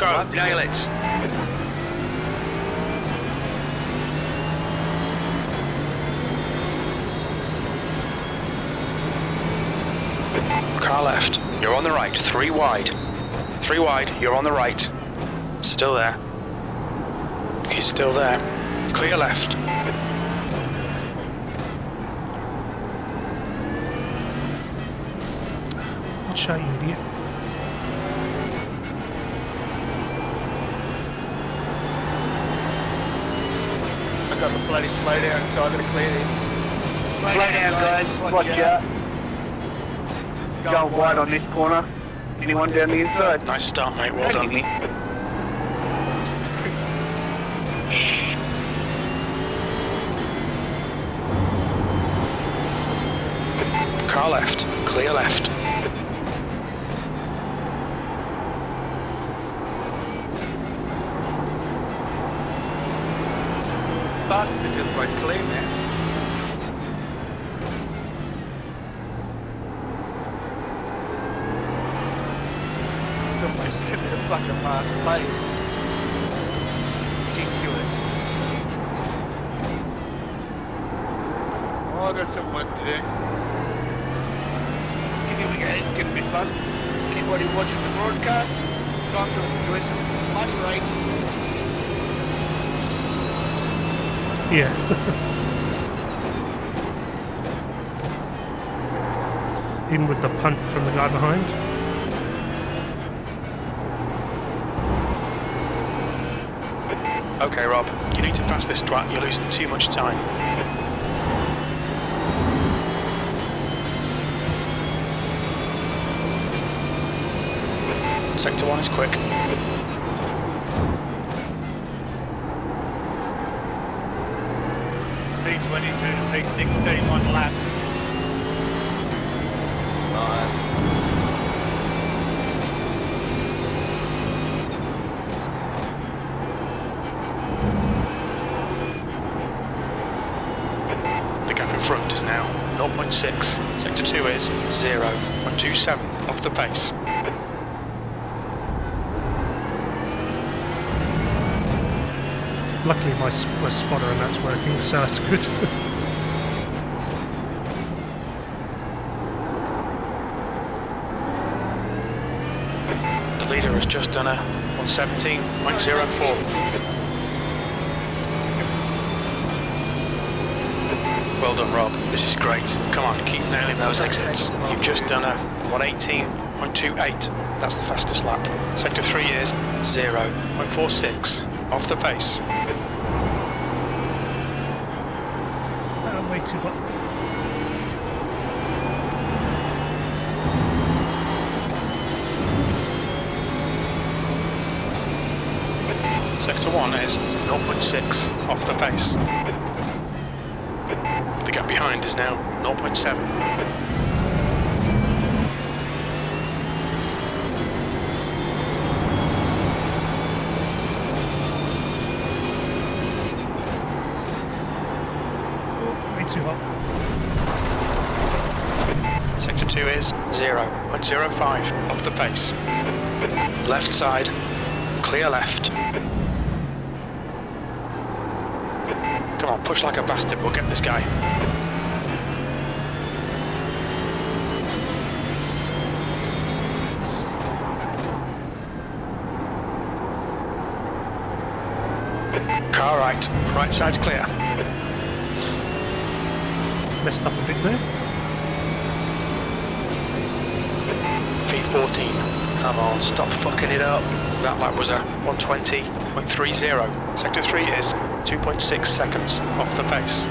Go, nail it. Car left, you're on the right, 3 wide. 3 wide, you're on the right. Still there. He's still there. Clear left. Watch out, you idiot. I've got the bloody slow down, so I've got to clear this. Slow down, guys. Watch out. Go wide on this corner. Anyone down the inside? Nice start, mate. Well done. Car left. Clear left. Bastard just went clean there. Somebody's sitting at a fucking fast pace. Ridiculous. Oh, I've got some work to do. Here we go, it's going to be fun. Anybody watching the broadcast, time to enjoy some money racing. Yeah. Even with the punt from the guy behind. Okay, Rob, you need to pass this twat, you're losing too much time. Sector 1 is quick. P22 to P16, 1 lap. Nice. The gap in front is now 0.6. Sector 2 is 0.27 off the pace. Luckily my spotter and that's working, so that's good. The leader has just done a 117.04. Well done, Rob. This is great. Come on, keep nailing those exits. You've just done a 118.28. That's the fastest lap. Sector 3 is 0.46 off the pace. Way too hot. Sector 1 is 0.6 off the pace. The gap behind is now 0.7. Too hot. Sector 2 is 0.05 off the pace. Left side, clear left. Come on, push like a bastard, we'll get this guy. Car right side's clear. Messed up a bit there. V14, come on, stop fucking it up. That lap was a 120.30. Sector 3 is 2.6 seconds off the pace.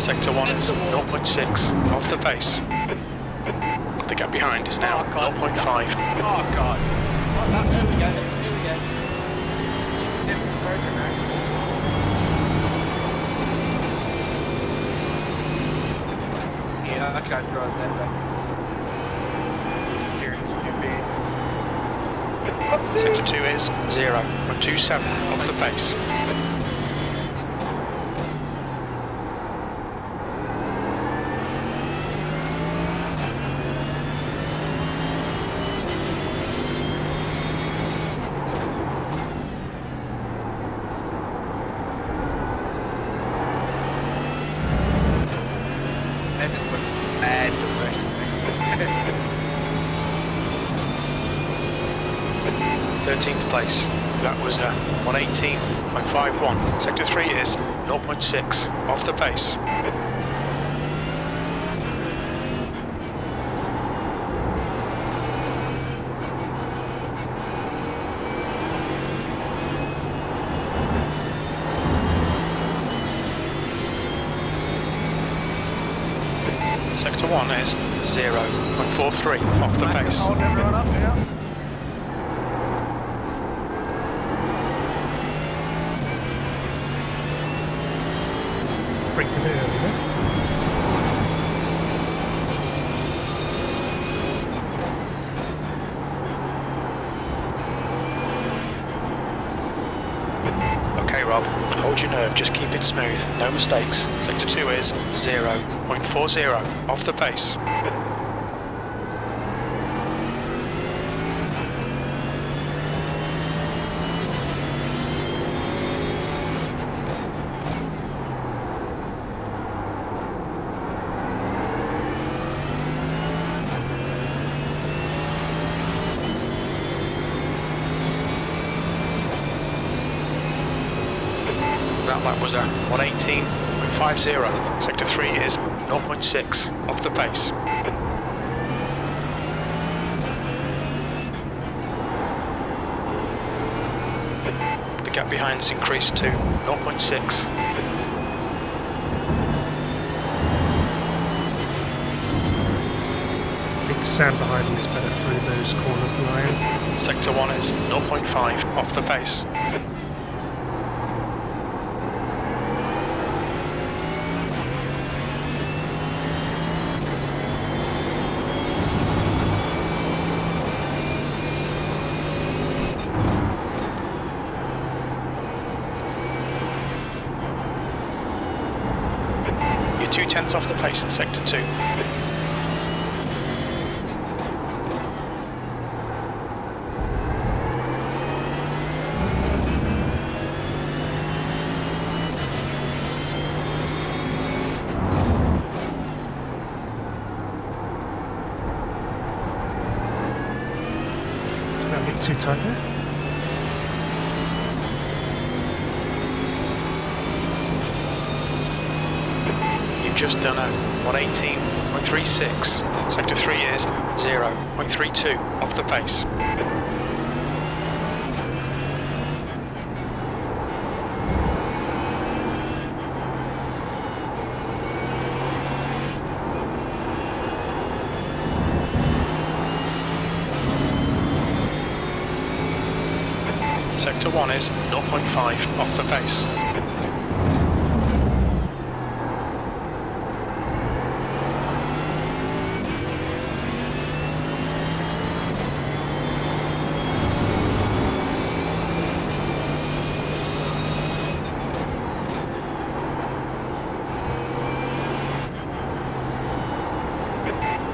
Sector 1 is 0.6 off the pace. The gap behind is now 0.5. Oh god. Oh, there we go, here we go. Different broken now. Yeah, I can't drive that back. Here, it's too big. Sector 2 is 0.27 off the pace. And the rest. 13th place. That was 118.51. Sector 3 is 0.6 off the pace. Sector 1 is 0.43 off the pace. Hold everyone up now. Braked a bit early there. Okay, Rob, hold your nerve, just keep it smooth, no mistakes. Sector 2 is 0.40 off the pace. That lap was a 118.50. Sector 3 is 0.6 off the pace. The gap behind has increased to 0.6. I think Sam behind me is better through those corners than I am. Sector 1 is 0.5 off the pace. You're 0.2 off the pace in Sector 2. Did that get too tight there? Just done a 118.36. Sector 3 is 0.32 off the pace. Sector 1 is 0.5 off the pace.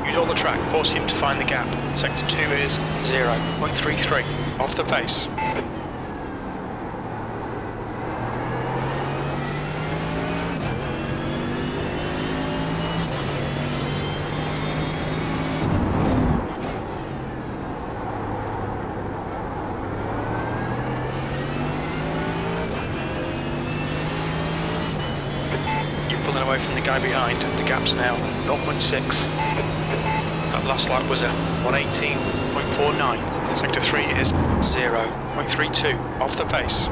Use all the track, force him to find the gap. Sector 2 is 0.33 off the pace. Pulling away from the guy behind, the gap's now 0.6. That last lap was a 118.49. Sector 3 is 0.32 off the pace.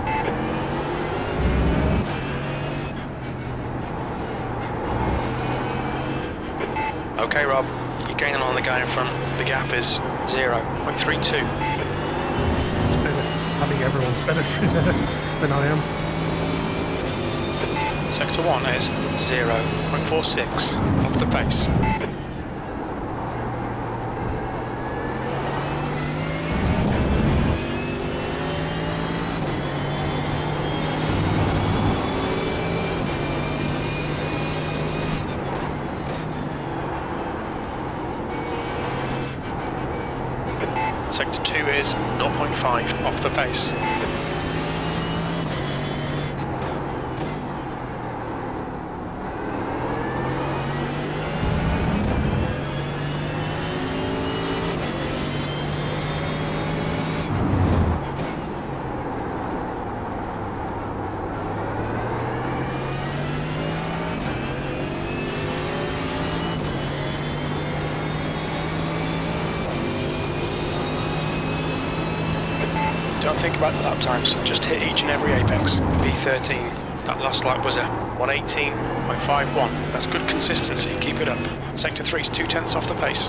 Okay, Rob, you're gaining on the guy in front. The gap is 0.32. It's better. I think everyone's better through there than I am. Sector 1 is 0.46 off the pace. Sector 2 is 0.5 off the pace. Don't think about the lap times, just hit each and every apex. P13, that last lap was a 118.51. That's good consistency, keep it up. Sector 3 is 0.2 off the pace.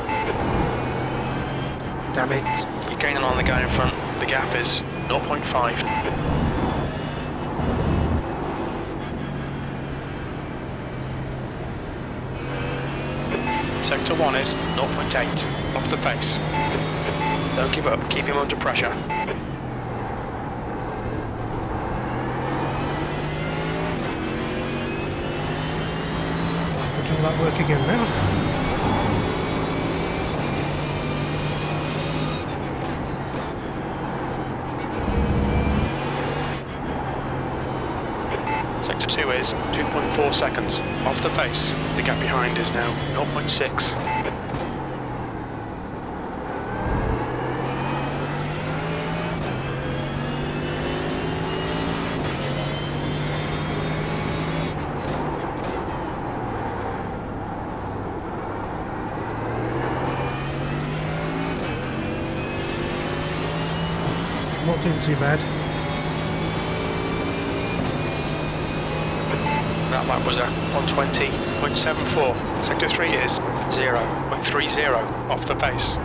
Damn it. You're gaining on the guy in front, the gap is 0.5. Sector 1 is 0.8 off the pace. Don't give up, keep him under pressure. Will that work again now? Sector 2 is 2.4 seconds off the pace. The gap behind is now 0.6. Not doing too bad. That lap was a 120.74. Sector 3 is 0.30 off the pace.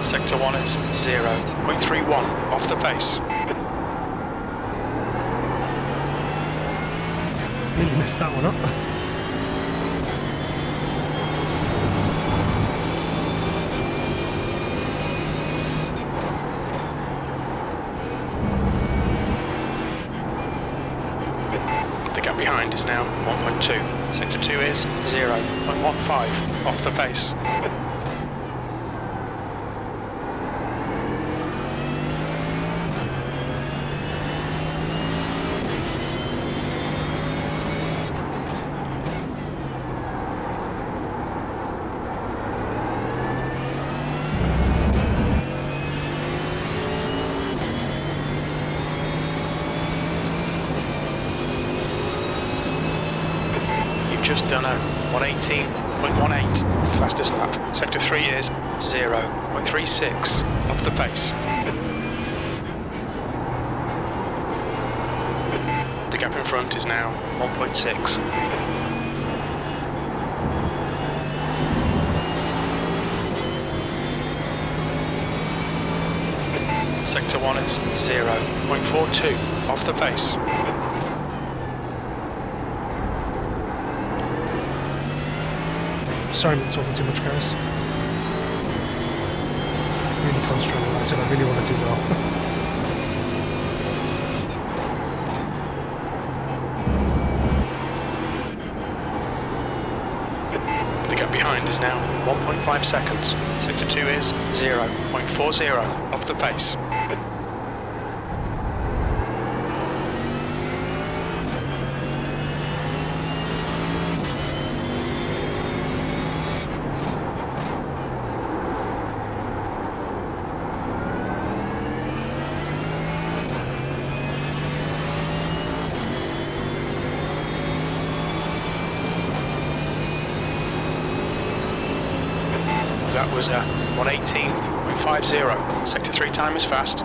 Sector 1 is 0.31 off the pace. Really messed that one up. The gap behind is now 1.2. Sector 2 is 0.15 off the pace. Just done a 118.18 fastest lap. Sector 3 is 0.36 off the pace. The gap in front is now 1.6. Sector 1 is 0.42 off the pace. Sorry I'm talking too much, guys. Really concentrating on that, so I really want to do well. The gap behind is now 1.5 seconds. Sector 2 is 0.40 off the pace. That was a 118.50. Sector 3 time is fast.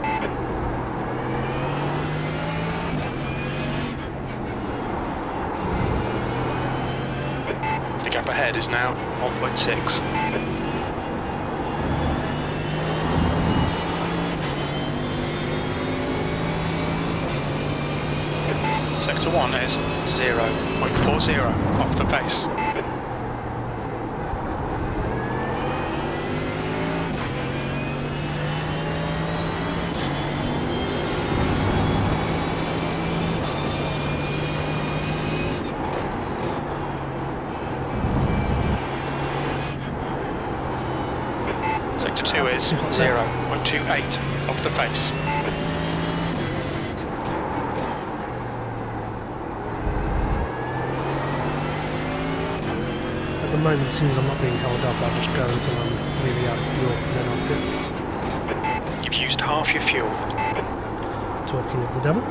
The gap ahead is now 1.6. Sector 1 is 0.40 off the pace. Sector 2 is 0.28 off the pace. At the moment, as soon as I'm not being held up, I'll just go until I'm really out of fuel, and then I'll pit. You've used half your fuel. Talking of the devil.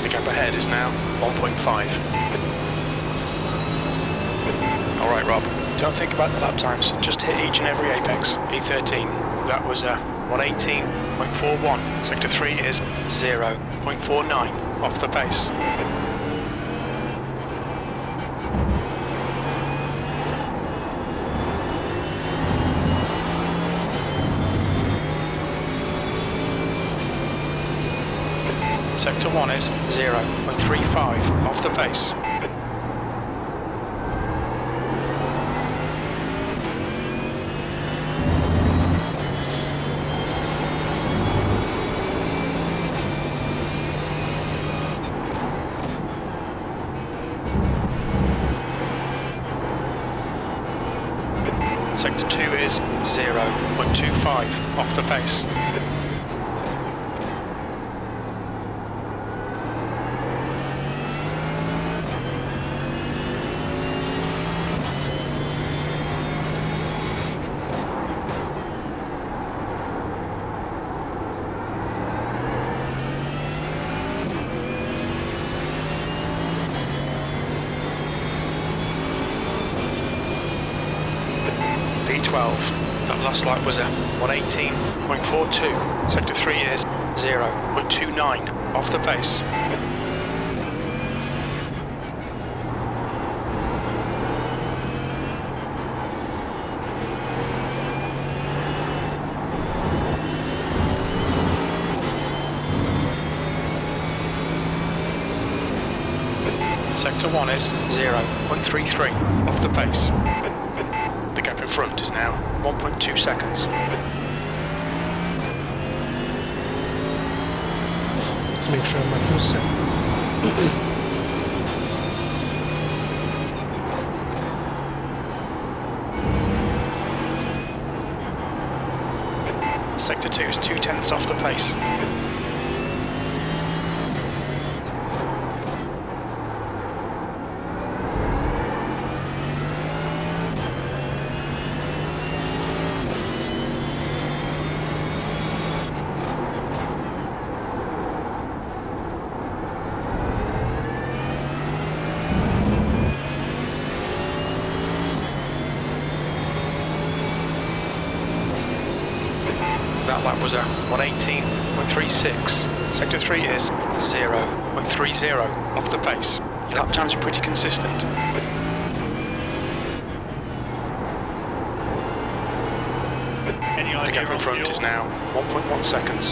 The gap ahead is now 1.5. Alright Rob, don't think about the lap times, just hit each and every apex. P13, that was a 118.41. Sector 3 is 0.49 off the pace. Sector 1 is 0.35 off the pace. Sector 2 is 0.25 off the pace. That last lap was a 118.42. Sector 3 is 0.29 off the pace. Sector 1 is 0.33 off the pace. The gap in front is now 1.2 seconds. Let's make sure my fuel's set. Sector 2 is 0.2 off the pace. That lap was a 118.36. Sector 3 is 0.30 off the pace. Your lap times are pretty consistent. The gap in front is now 1.1 seconds.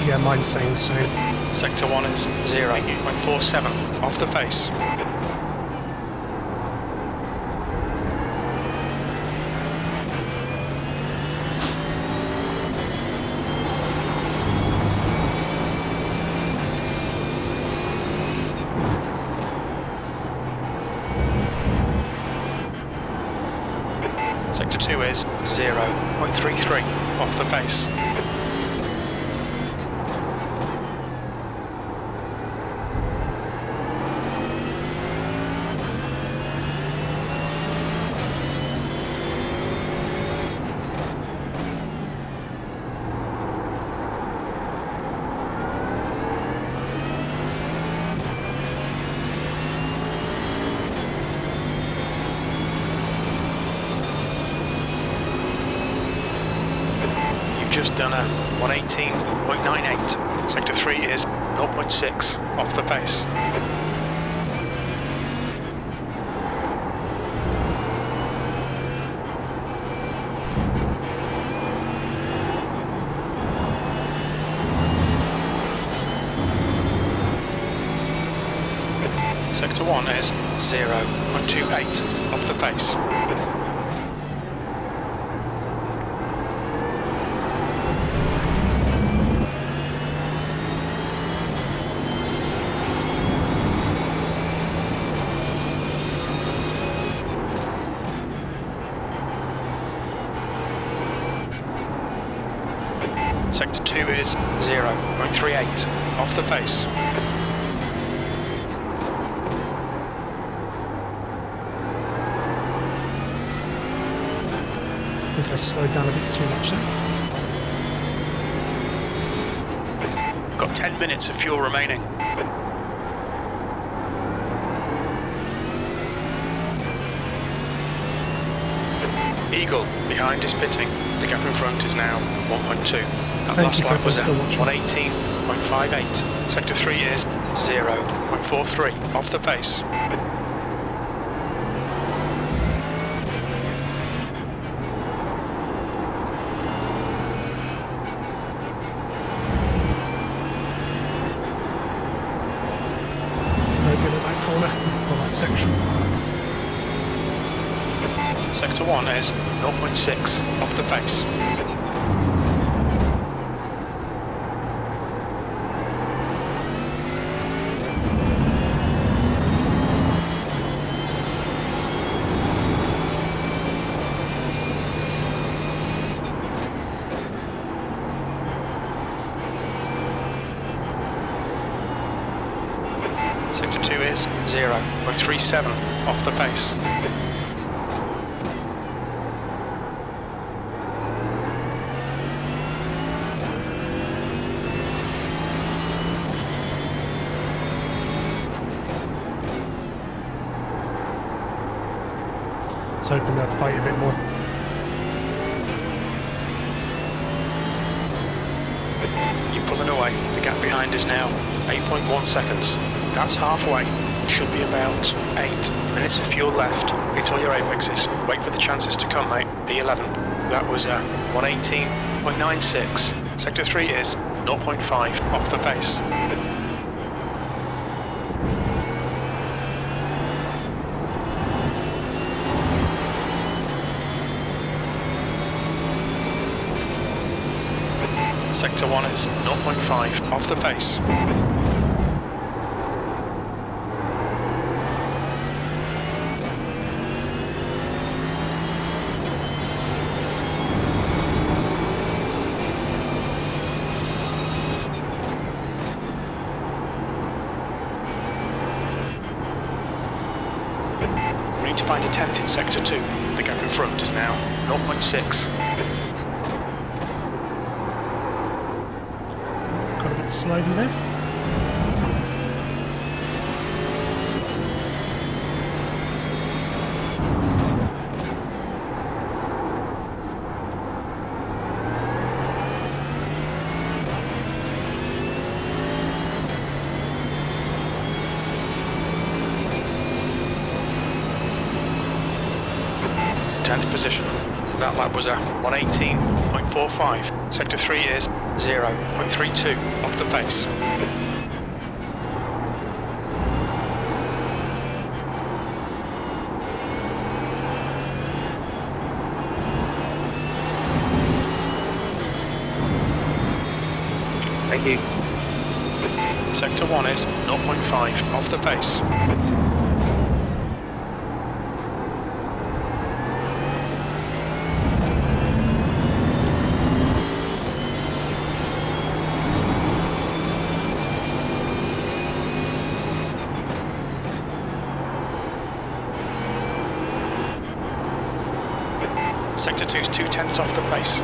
Yeah, mine's saying the same. Sector 1 is 0.47 off the pace. Sector 2 is 0.33 off the pace. Just done a 118.98. Sector 3 is 0.6 off the pace. Sector 1 is 0.28 off the pace. Sector 2 is 0.38, off the pace. I think I slowed down a bit too much there. Got 10 minutes of fuel remaining. Eagle, behind is pitting. The gap in front is now 1.2. That Thank last you for lap was at still watching. 118.58. Sector 3 is 0.43, off the pace. No good at that corner, or that section. Sector 1 is 0.6, off the pace. Sector 2 is 0.37, off the pace. I was hoping they'd fight a bit more. You're pulling away. The gap behind is now 8.1 seconds. That's halfway. Should be about 8 minutes of fuel left. Hit all your apexes. Wait for the chances to come, mate. P11. That was 118.96. Sector 3 is 0.5, off the pace. Sector 1 is 0.5, off the pace. We need to find a 10th in Sector 2. The gap in front is now 0.6. Got a bit slowly there. Position. That lap was at 118.45. Sector 3 is 0.32, off the pace. Thank you. Sector 1 is 0.5, off the pace. Sector 2 is 2/10 off the pace.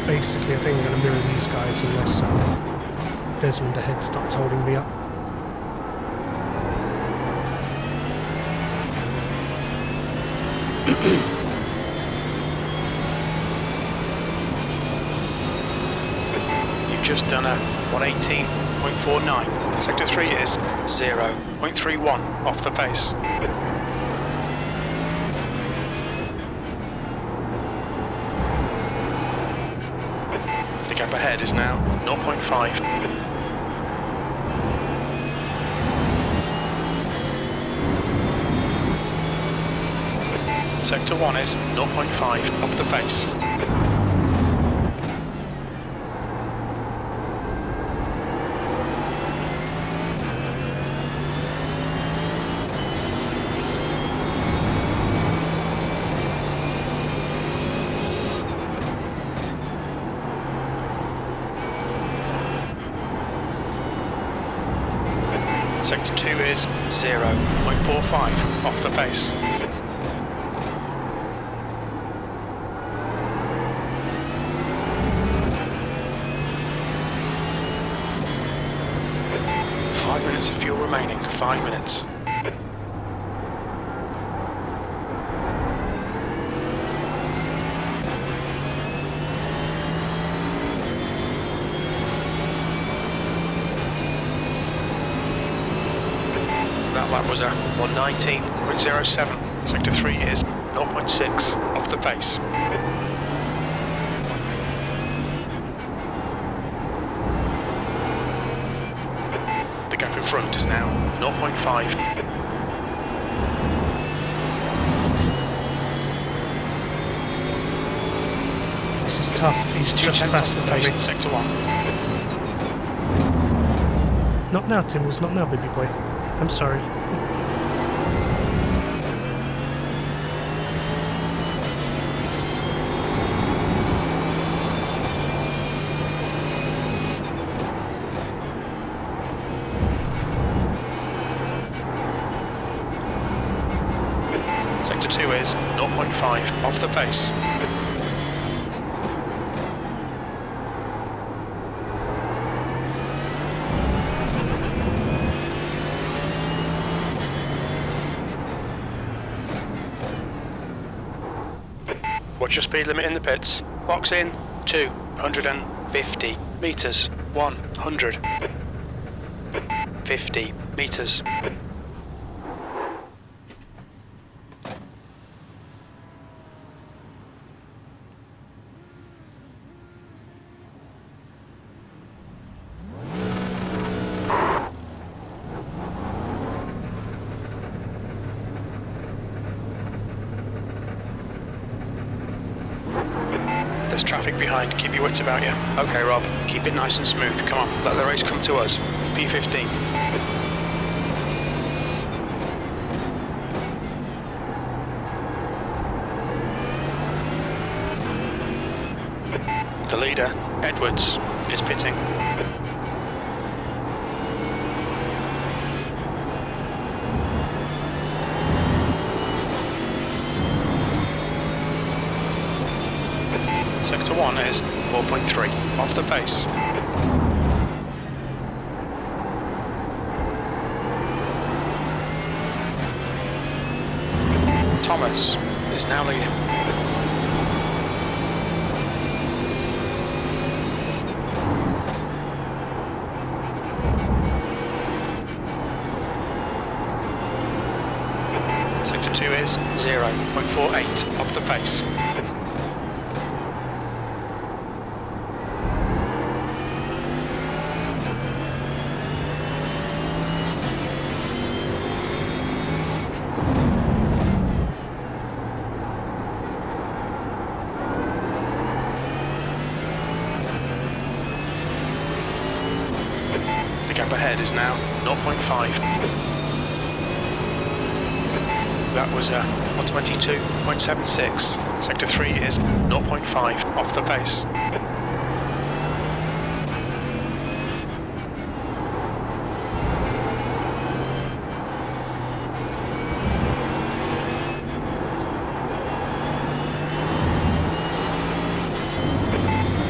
Basically, I think I'm going to mirror these guys unless Desmond ahead starts holding me up. Just done a 118.49. Sector 3 is 0.31, off the pace. The gap ahead is now 0.5. Sector 1 is 0.5, off the pace. Sector 2 is 0.45 off the pace. Minutes of fuel remaining, 5 minutes. That lap was a 1:19.07. Sector 3 is 0.6 off the pace. The gap in front is now 0.5. This is tough. He's just faster than me. Sector 1. Not now, Timbles. Not now, baby boy. I'm sorry. Sector 2 is 0.5 off the pace. Watch your speed limit in the pits. Box in 250 metres. 150 metres. There's traffic behind, keep your wits about you. Okay Rob, keep it nice and smooth, come on, let the race come to us. P15. The leader, Edwards, is pitting. Sector 1 is 4.3 off the pace. Thomas is now leading. Sector 2 is 0.48 off the pace. The gap ahead is now 0.5. That was a 122.76. Sector 3 is 0.5 off the pace.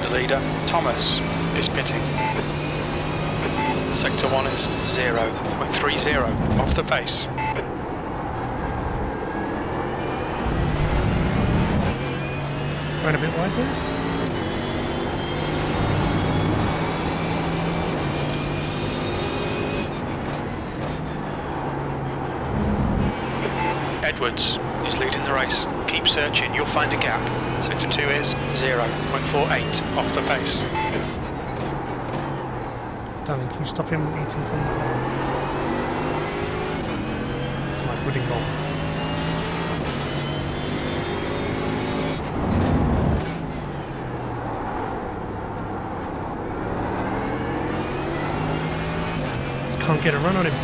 The leader, Thomas, is pitting. Sector 1 is 0.30 off the pace. Right a bit wide there. Edwards is leading the race. Keep searching, you'll find a gap. Sector 2 is 0.48 off the pace. Darling, can you stop him eating from the bowl? It's my pudding bowl. Just can't get a run on him.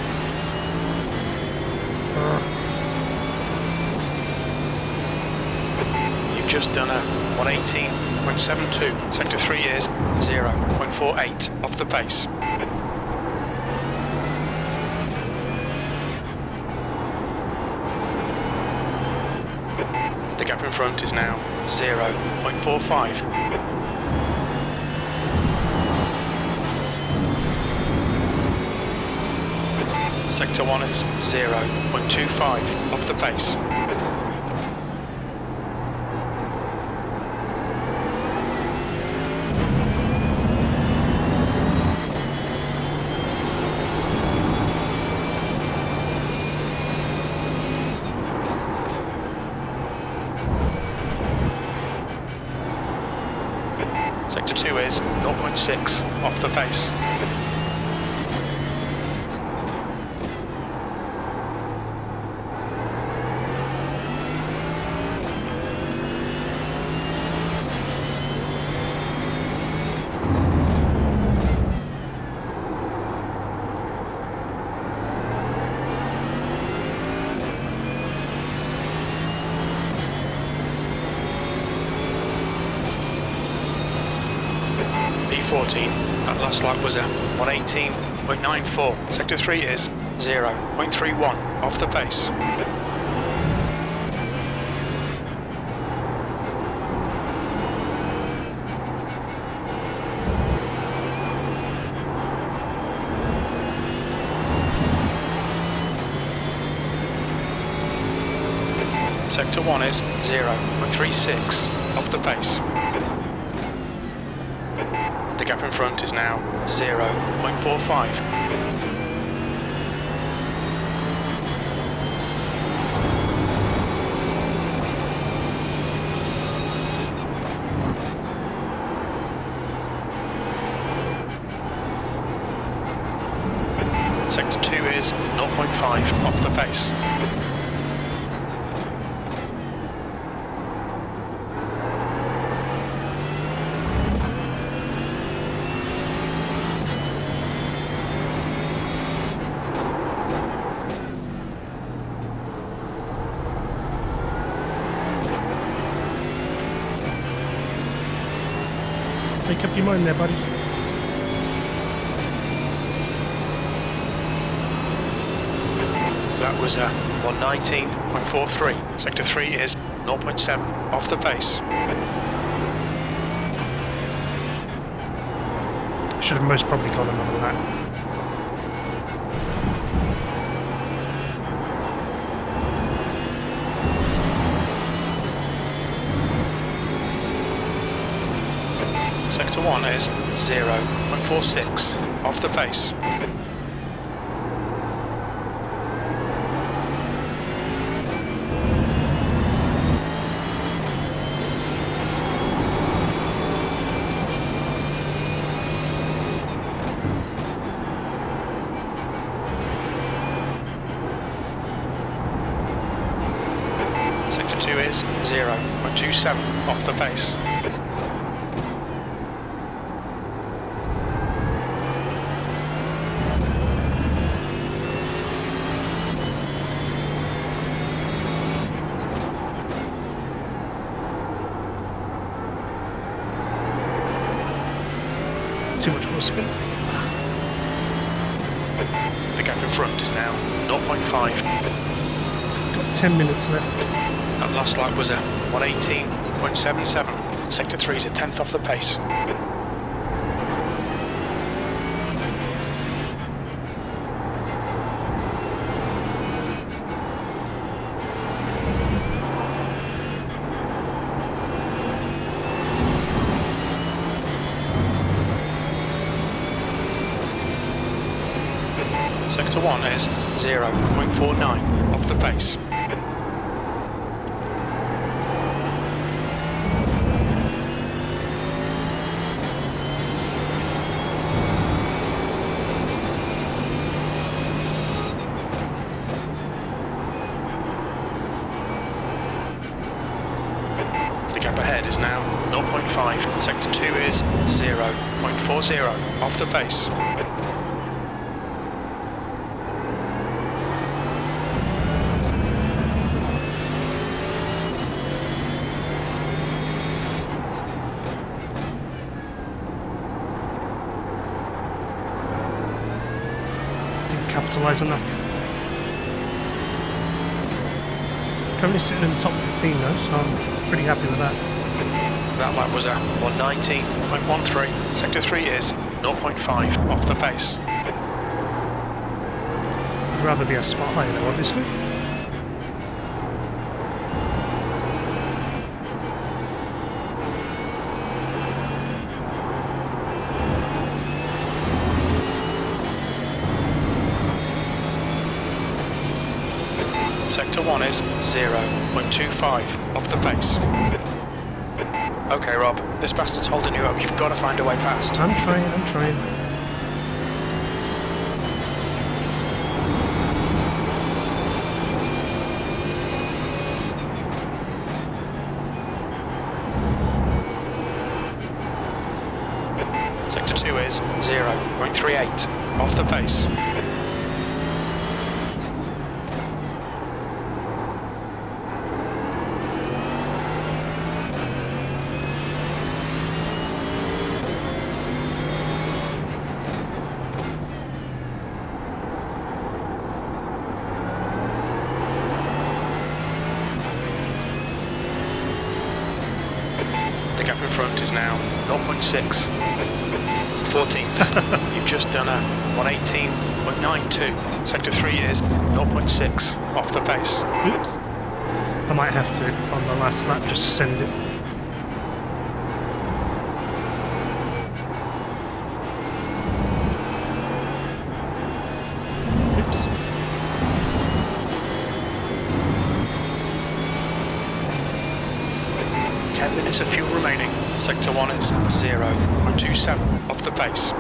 You've just done a 118.72. Sector 3 is 0.48 off the pace. gap in front is now 0.45. Sector 1 is 0.25 off the pace. Sector 2 is 0.6 off the pace. That last lap was at 118.94. Sector 3 is 0.31 off the pace. Sector 1 is 0.36 off the pace. The gap in front is now 0.45. Sector 2 is 0.5 off the pace. Make up your mind there, buddy. That was a 119.43. Sector 3 is 0.7 off the pace. Should have most probably gone another lap. Sector 1 is 0.46 off the pace. Sector 2 is 0.27 off the pace. Too much wheel spin. The gap in front is now 0.5. Got 10 minutes left. That last lap was at 118.77. Sector 3 is a tenth off the pace. Sector 1 is 0.49 off the pace. The gap ahead is now 0.5. Sector 2 is 0.40 off the pace. Didn't capitalise enough. Currently sitting in the top 15 though, so I'm pretty happy with that. That lap was a 119.13. Sector 3 is 0.5 off the pace. I'd rather be a spot higher though, obviously. Sector 1 is 0.25 off the pace. Okay, Rob, this bastard's holding you up. You've got to find a way past. I'm trying. Sector 2 is 0.38 off the pace. The gap in front is now 0.6. 14th. You've just done a 118.92. Sector 3 is 0.6 off the pace. Oops. I might have to, on the last lap, just send it. Oops. Minutes of fuel remaining. Sector 1 is 0.27 off the pace.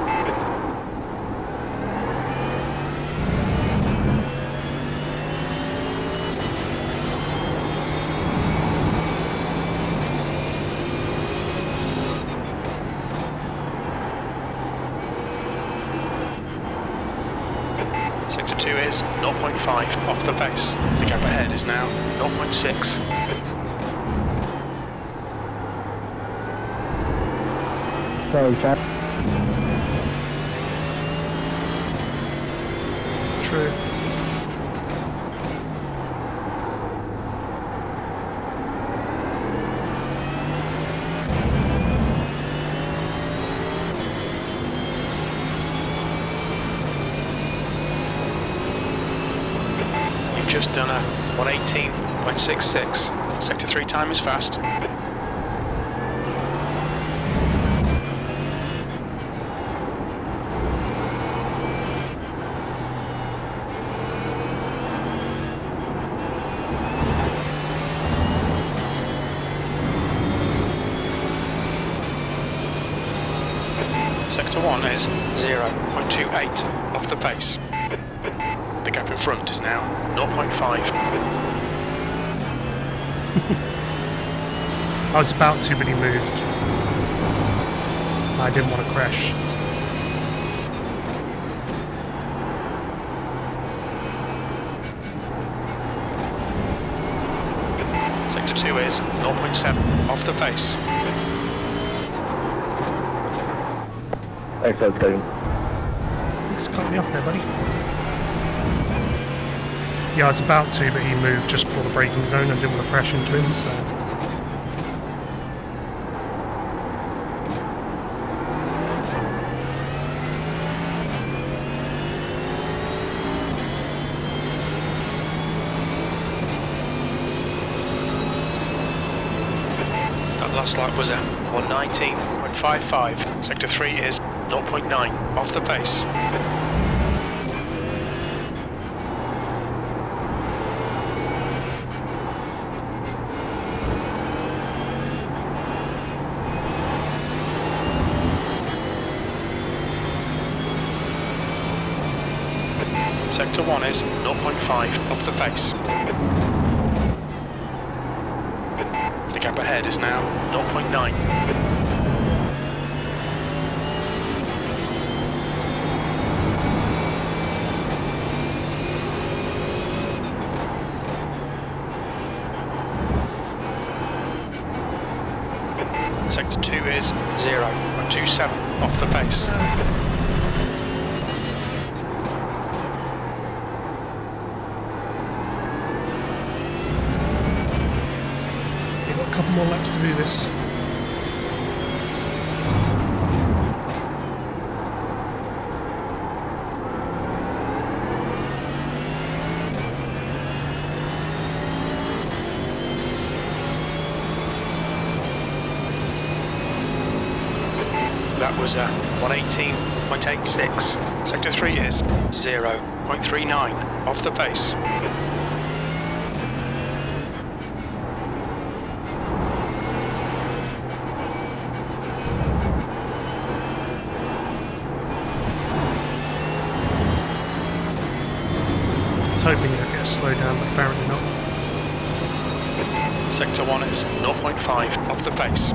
Sector 2 is 0.5 off the pace. The gap ahead is now 0.6. Sorry, Chad. True. You've just done a 118.66. Sector 3 time is fast. Sector 1 is 0.28 off the pace. The gap in front is now 0.5. I was about to, but he moved. I didn't want to crash. Sector 2 is 0.7 off the pace. Thanks, that's good. Thanks for cutting me off there, buddy. Yeah, I was about to, but he moved just before the braking zone. I didn't want to crash into him, so... That last lap was a 119.55. Sector 3 is 0.9 off the pace. Sector 1 is 0.5 off the pace. The gap ahead is now 0.9. Sector 2 is 0.27 off the pace. couple more laps to do this. That was 118.86. Sector 3 is 0.39 off the pace. I was hoping you'd get a slowdown, but apparently not. Sector 1 is 0.5 off the pace.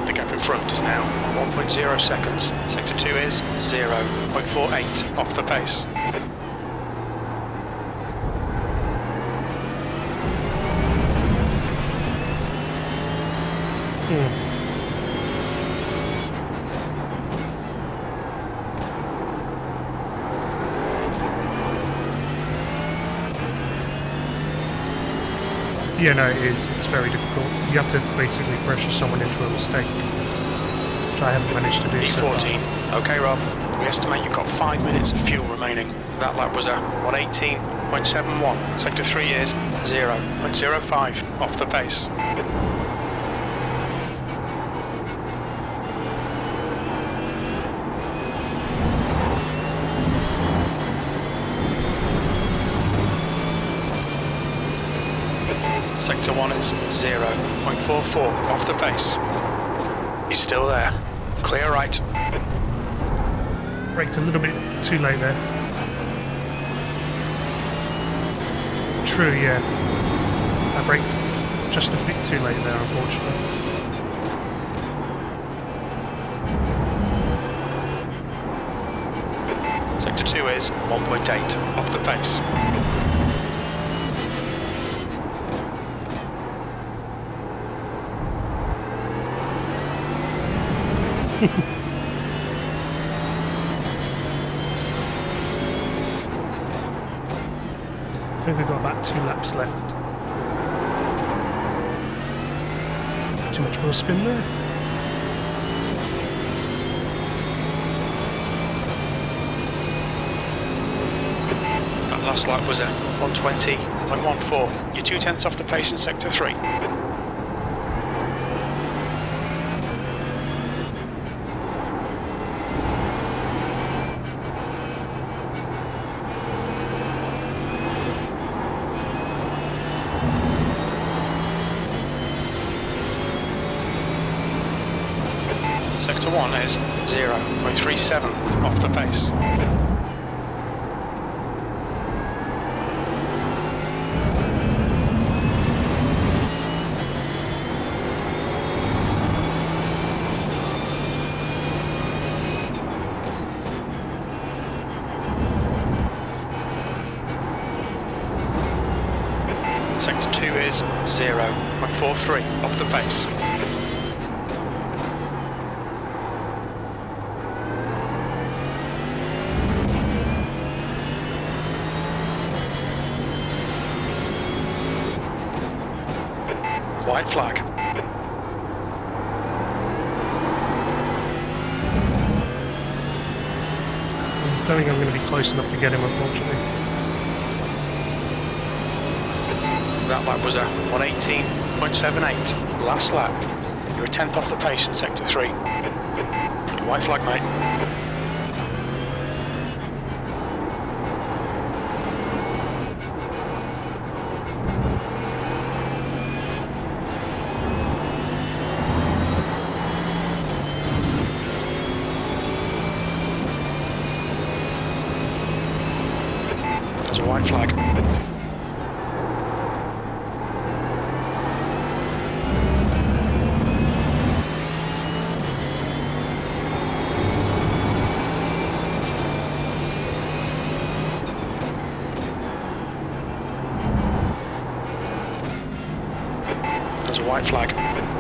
The gap in front is now 1.0 seconds. Sector 2 is 0.48 off the pace. Yeah, no, it is. It's very difficult. You have to basically pressure someone into a mistake, which I haven't managed to do so far. E14. Okay, Rob. We estimate you've got 5 minutes of fuel remaining. That lap was a 118.71. Sector 3 is 0.05 off the pace. Sector 1 is 0.44 off the pace. He's still there. Clear right. Braked a little bit too late there. True, yeah. I braked just a bit too late there, unfortunately. Sector 2 is 1.8 off the pace. I think we've got about 2 laps left. Too much wheel spin there. That last lap was a 120.14. You're 0.2 off the pace in Sector 3. Sector 1 is 0.37 off the pace. Sector 2 is 0.43 off the pace. White flag. I don't think I'm going to be close enough to get him, unfortunately. That lap was a 118.78. Last lap. You're 1/10 off the pace in Sector 3. White flag, mate. There's a white flag. a white flag.